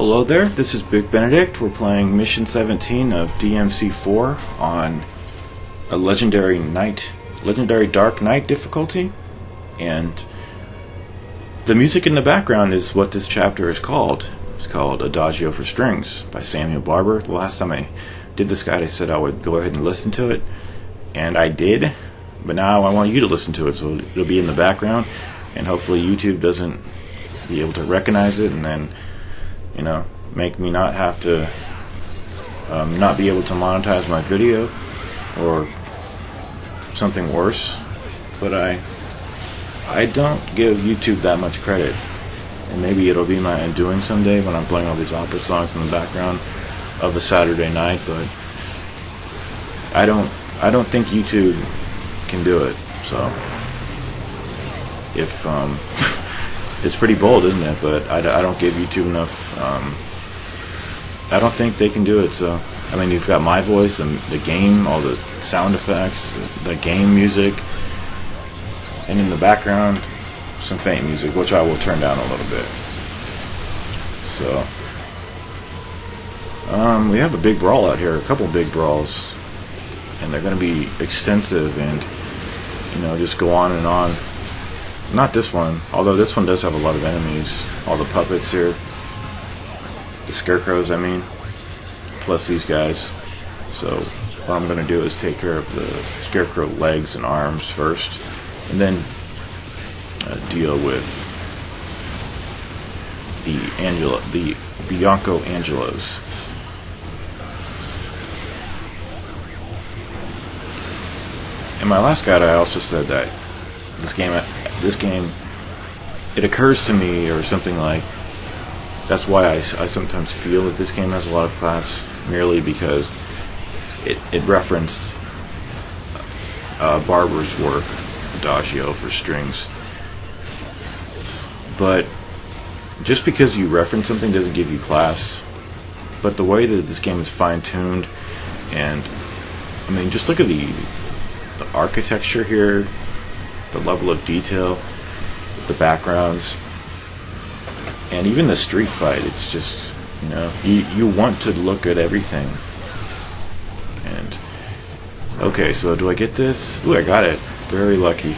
Hello there, this is Big Benedict. We're playing Mission 17 of DMC4 on a Legendary Dark Knight difficulty. And the music in the background is what this chapter is called. It's called Adagio for Strings by Samuel Barber. The last time I did this guide, I said I would go ahead and listen to it. And I did. But now I want you to listen to it, so it'll be in the background. And hopefully YouTube doesn't be able to recognize it and then make me not have to not be able to monetize my video or something worse. But I don't give YouTube that much credit, and maybe it'll be my undoing someday when I'm playing all these opera songs in the background of a Saturday night. But I don't think YouTube can do it. So if it's pretty bold, isn't it? But I don't give YouTube enough. I don't think they can do it. So I mean, you've got my voice and the game, all the sound effects, the game music, and in the background, some faint music, which I will turn down a little bit. So we have a big brawl out here, a couple big brawls, and they're going to be extensive and just go on and on. Not this one, although this one does have a lot of enemies. All the puppets here, the scarecrows, plus these guys. So what I'm going to do is take care of the scarecrow legs and arms first, and then deal with the Bianco Angelos. In my last guide, I also said that this game, it occurs to me, or something like, that's why I sometimes feel that this game has a lot of class, merely because it referenced Barber's work, Adagio for Strings. But just because you reference something doesn't give you class. But the way that this game is fine-tuned, and just look at the architecture here, the level of detail, the backgrounds, and even the street fight. It's just, you want to look at everything. And okay, so do I get this? Ooh, I got it. Very lucky.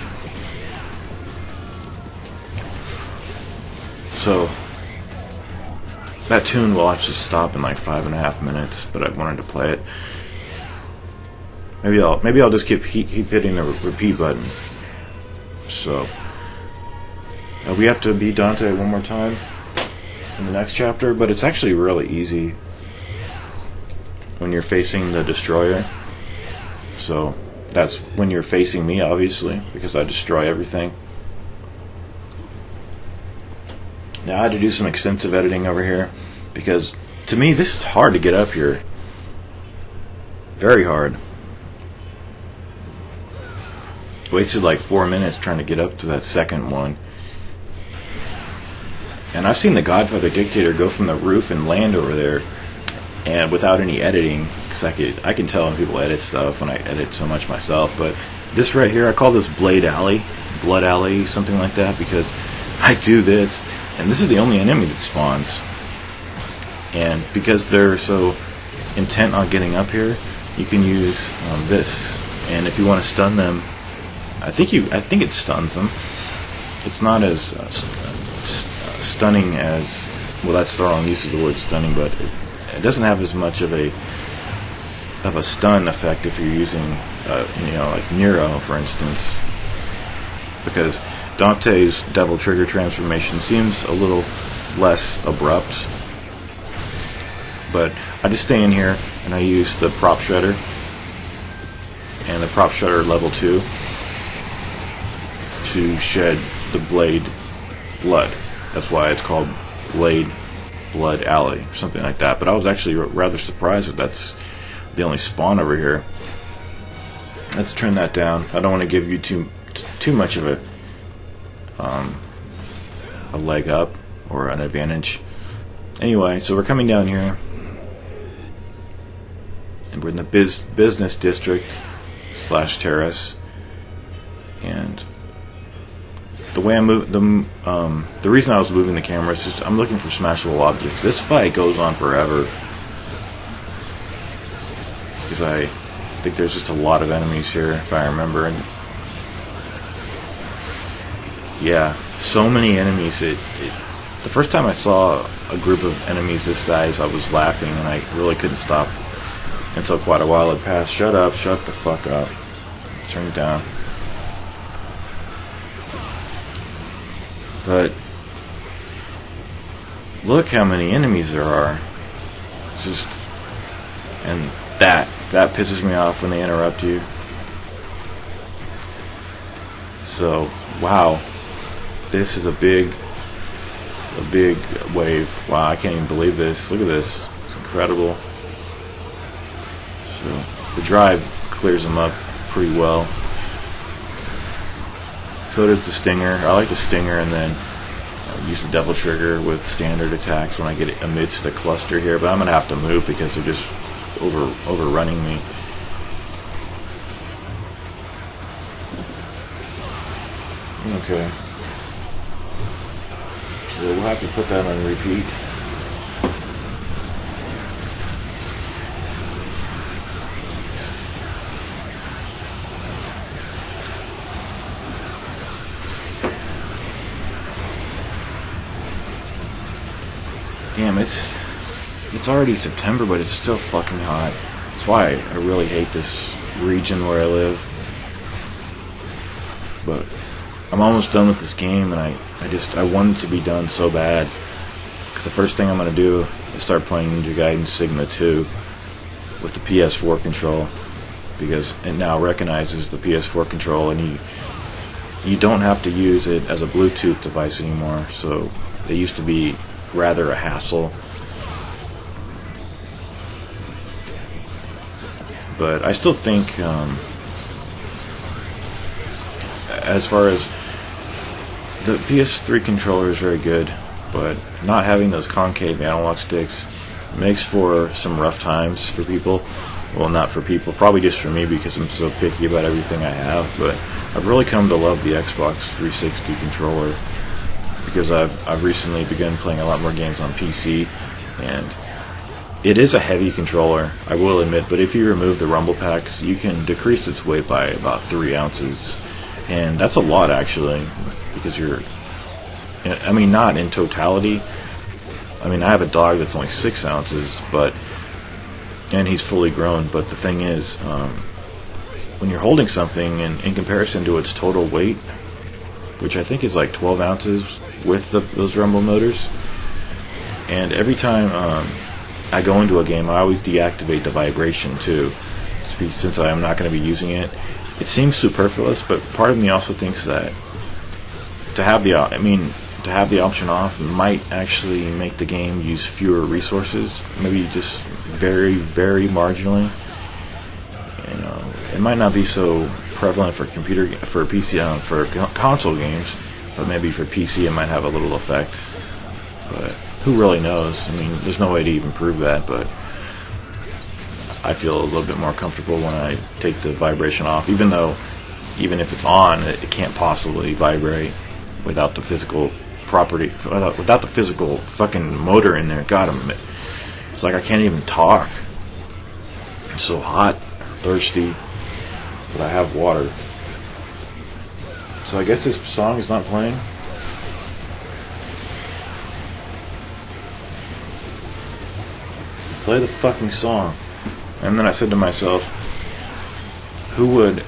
So that tune will actually stop in like 5.5 minutes, but I wanted to play it. Maybe I'll just keep hitting the repeat button. So we have to beat Dante one more time in the next chapter, but it's actually really easy when you're facing the destroyer. So that's when you're facing me, obviously, because I destroy everything. Now I had to do some extensive editing over here, because to me this is hard to get up here. Very hard. Wasted like 4 minutes trying to get up to that second one. And I've seen the Godfather Dictator go from the roof and land over there, and without any editing, because I can tell when people edit stuff when I edit so much myself. But this right here, I call this Blood Alley, something like that, because I do this, and this is the only enemy that spawns. And because they're so intent on getting up here, you can use this, and if you want to stun them, I think it stuns them. It's not as stunning as, well, that's the wrong use of the word stunning, but it doesn't have as much of a stun effect if you're using like Nero, for instance, because Dante's Devil Trigger transformation seems a little less abrupt. But I just stay in here and I use the Prop Shredder and the Prop Shredder level 2 to shed the blade blood. That's why it's called Blood Alley, or something like that. But I was actually rather surprised that that's the only spawn over here. Let's turn that down. I don't want to give you too much of a leg up or an advantage. Anyway, so we're coming down here, and we're in the business district / terrace, and the way I move the reason I was moving the camera is just I'm looking for smashable objects. This fight goes on forever because I think there's just a lot of enemies here, if I remember. And yeah, so many enemies. The first time I saw a group of enemies this size, I was laughing, and I really couldn't stop until quite a while had passed. Shut up, shut the fuck up. Turn it down. But look how many enemies there are. Just, and that pisses me off when they interrupt you. So, wow. This is a big wave. Wow, I can't even believe this. Look at this. It's incredible. So, the drive clears them up pretty well. So does the Stinger. I like the Stinger, and then use the Devil Trigger with standard attacks when I get amidst a cluster here. But I'm going to have to move because they're just overrunning me. Okay. So we'll have to put that on repeat. Damn, it's already September, but it's still fucking hot. That's why I really hate this region where I live. But I'm almost done with this game, and I want it to be done so bad. Because the first thing I'm going to do is start playing Ninja Gaiden Sigma 2 with the PS4 control. Because it now recognizes the PS4 control, and you don't have to use it as a Bluetooth device anymore. So it used to be rather a hassle. But I still think, as far as the PS3 controller is very good, but not having those concave analog sticks makes for some rough times for people. Well, not for people, probably just for me because I'm so picky about everything I have. But I've really come to love the Xbox 360 controller because I've recently begun playing a lot more games on PC, and it is a heavy controller, I will admit, but if you remove the rumble packs, you can decrease its weight by about 3 ounces. And that's a lot, actually, because I mean, not in totality. I mean, I have a dog that's only 6 ounces, and he's fully grown, but the thing is, when you're holding something in comparison to its total weight, which I think is like 12 ounces with those rumble motors, and every time I go into a game, I always deactivate the vibration too, since I am not going to be using it. It seems superfluous, but part of me also thinks that to have the option off might actually make the game use fewer resources, maybe just very, very marginally. You know, it might not be so prevalent for PC, for console games, but maybe for PC it might have a little effect. But who really knows? I mean, there's no way to even prove that, but I feel a little bit more comfortable when I take the vibration off, even if it's on, it can't possibly vibrate without the physical property, without the physical fucking motor in there. God, it's like I can't even talk. It's so hot, thirsty, but I have water. So I guess this song is not playing. Play the fucking song. And then I said to myself, who would,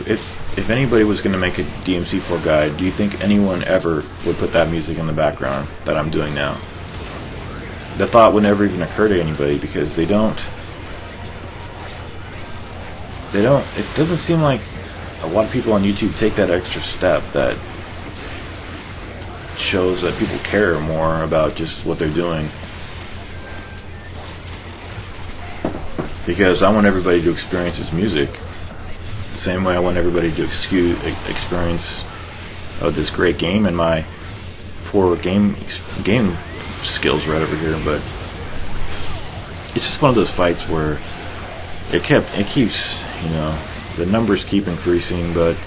if anybody was going to make a DMC4 guide, do you think anyone ever would put that music in the background that I'm doing now? The thought would never even occur to anybody because they don't, it doesn't seem like a lot of people on YouTube take that extra step that shows that people care more about just what they're doing. Because I want everybody to experience this music the same way I want everybody to experience this great game and my poor game skills right over here. But it's just one of those fights where it keeps, the numbers keep increasing, but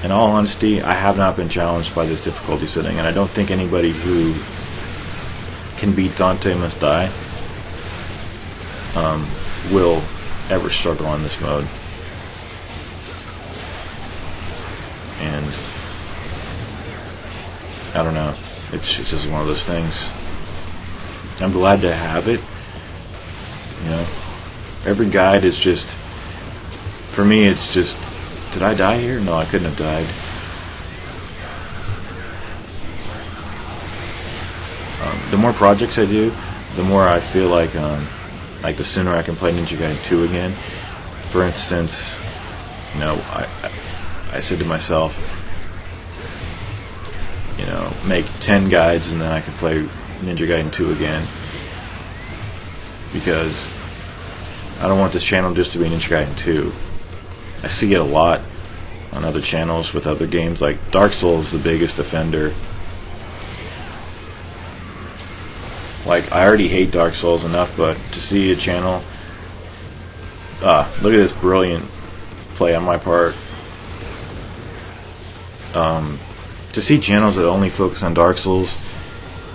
in all honesty, I have not been challenged by this difficulty setting, and I don't think anybody who can beat Dante Must Die will ever struggle on this mode. And I don't know, it's just one of those things. I'm glad to have it. You know, every guide is just, for me, it's just, did I die here? No, I couldn't have died. The more projects I do, the more I feel like the sooner I can play Ninja Gaiden 2 again. For instance, you know, I said to myself, you know, make 10 guides and then I can play Ninja Gaiden 2 again. Because I don't want this channel just to be Ninja Gaiden 2. I see it a lot on other channels with other games, like Dark Souls, the biggest offender. Like, I already hate Dark Souls enough, but to see a channel, look at this brilliant play on my part. To see channels that only focus on Dark Souls,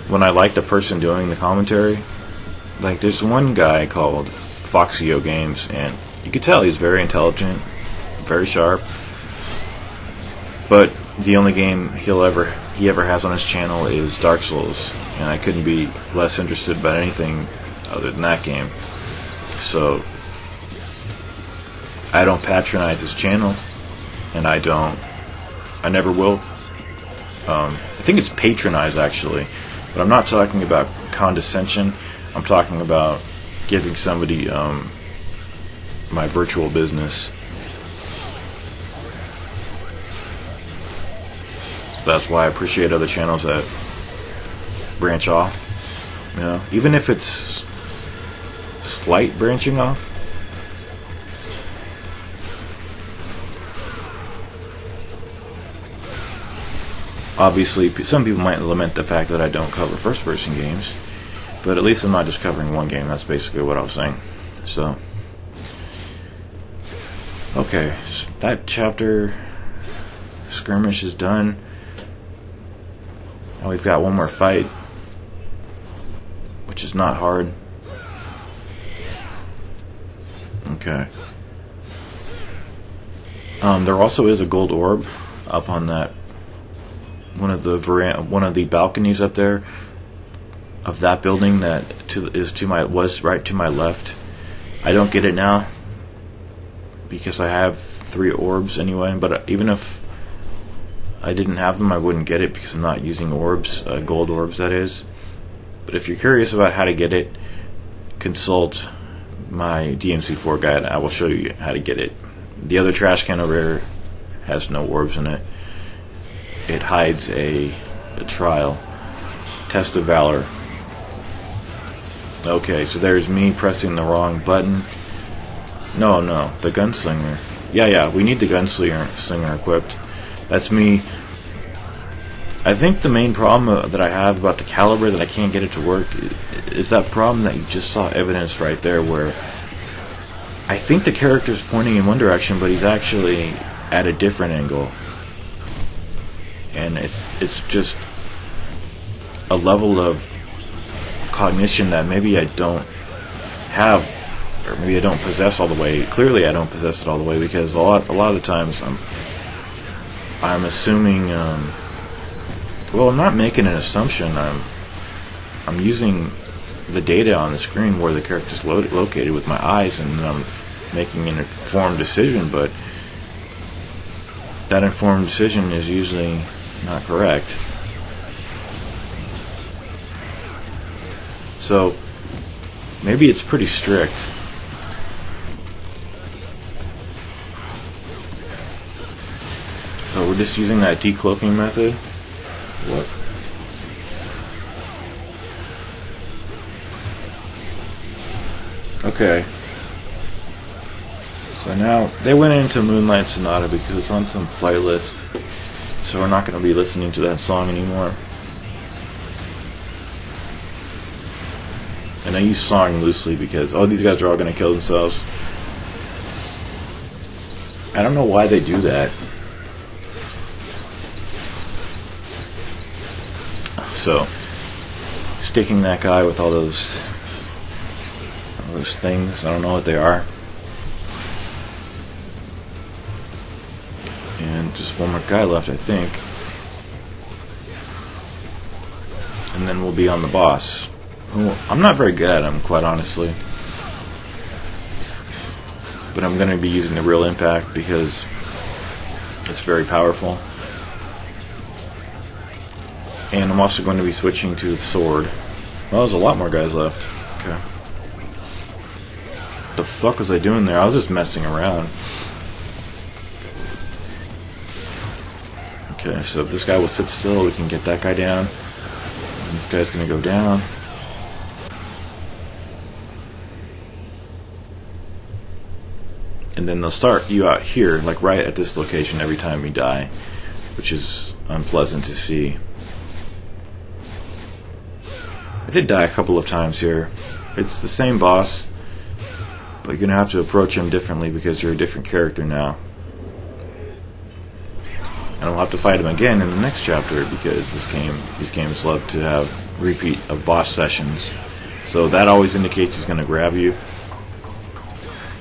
when I like the person doing the commentary, like there's one guy called Foxio Games, and you could tell he's very intelligent, very sharp, but the only game he ever has on his channel is Dark Souls, and I couldn't be less interested about anything other than that game. So I don't patronize his channel, and I never will. I think it's patronize, actually, but I'm not talking about condescension. I'm talking about giving somebody my virtual business. So that's why I appreciate other channels that branch off. You know, even if it's slight branching off. Obviously, some people might lament the fact that I don't cover first-person games, but at least I'm not just covering one game. That's basically what I was saying. So, okay, so that chapter skirmish is done. Now we've got one more fight, which is not hard. Okay. There also is a gold orb up on that one of the balconies up there of that building that was right to my left. I don't get it now because I have 3 orbs anyway, but even if I didn't have them, I wouldn't get it because I'm not using orbs, gold orbs that is. But if you're curious about how to get it, consult my DMC4 guide. I will show you how to get it. The other trash can over here has no orbs in it. It hides a trial. Test of Valor. Okay, so there's me pressing the wrong button. No, the gunslinger. Yeah, we need the gunslinger equipped. That's me. I think the main problem that I have about the caliber that I can't get it to work is that problem that you just saw evidence right there, where I think the character's pointing in one direction, but he's actually at a different angle. And it's just a level of cognition that maybe I don't have, or maybe I don't possess all the way. Clearly I don't possess it all the way, because a lot of the times I'm assuming, well, I'm not making an assumption. I'm using the data on the screen where the character's located with my eyes, and I'm making an informed decision, but that informed decision is usually not correct. So maybe it's pretty strict. So we're just using that decloaking method. What? Okay. So now they went into Moonlight Sonata because it's on some playlist. So we're not going to be listening to that song anymore. And I use song loosely because, these guys are all going to kill themselves. I don't know why they do that. so sticking that guy with all those things, I don't know what they are. And just one more guy left, I think. And then we'll be on the boss. I'm not very good at him, quite honestly. But I'm going to be using the Real Impact because it's very powerful. And I'm also going to be switching to the sword. Well, there's a lot more guys left. Okay. What the fuck was I doing there? I was just messing around. Okay, so if this guy will sit still, we can get that guy down. And this guy's going to go down. And then they'll start you out here, like right at this location every time you die, which is unpleasant to see. I did die a couple of times here. It's the same boss, but you're going to have to approach him differently because you're a different character now. And I'll have to fight him again in the next chapter because these games love to have repeat of boss sessions. So that always indicates he's going to grab you.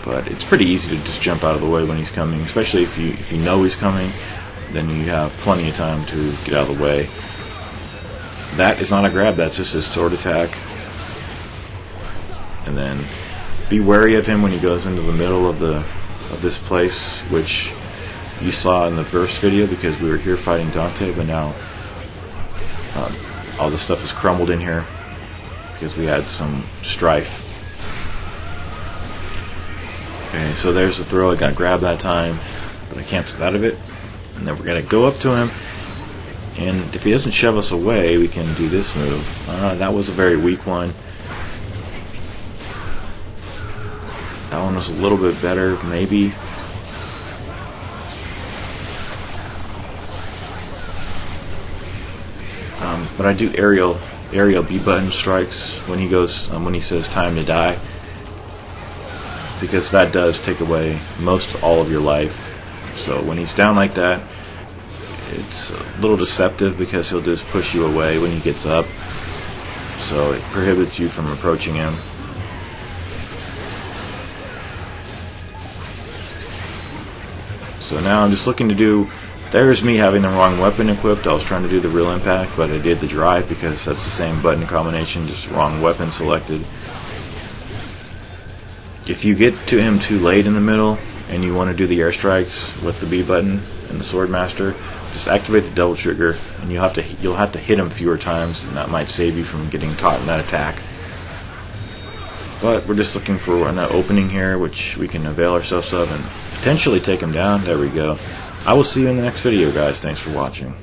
But it's pretty easy to just jump out of the way when he's coming, especially if you know he's coming, then you have plenty of time to get out of the way. That is not a grab, that's just his sword attack. And then be wary of him when he goes into the middle of this place, which you saw in the first video because we were here fighting Dante, but now all this stuff is crumbled in here because we had some strife. Okay, so there's the throw. I got grabbed that time, but I canceled out of it. And then we're going to go up to him, and if he doesn't shove us away, we can do this move. That was a very weak one. That one was a little bit better, maybe. But I do aerial B button strikes when he goes when he says time to die, because that does take away most all of your life. So when he's down like that, it's a little deceptive because he'll just push you away when he gets up. So it prohibits you from approaching him. So now I'm just looking to do... There's me having the wrong weapon equipped. I was trying to do the Real Impact, but I did the drive because that's the same button combination, just wrong weapon selected. If you get to him too late in the middle and you want to do the airstrikes with the B button and the Swordmaster, just activate the double trigger, and you'll have to hit him fewer times, and that might save you from getting caught in that attack. But we're just looking for an opening here, which we can avail ourselves of and potentially take him down. There we go. I will see you in the next video, guys. Thanks for watching.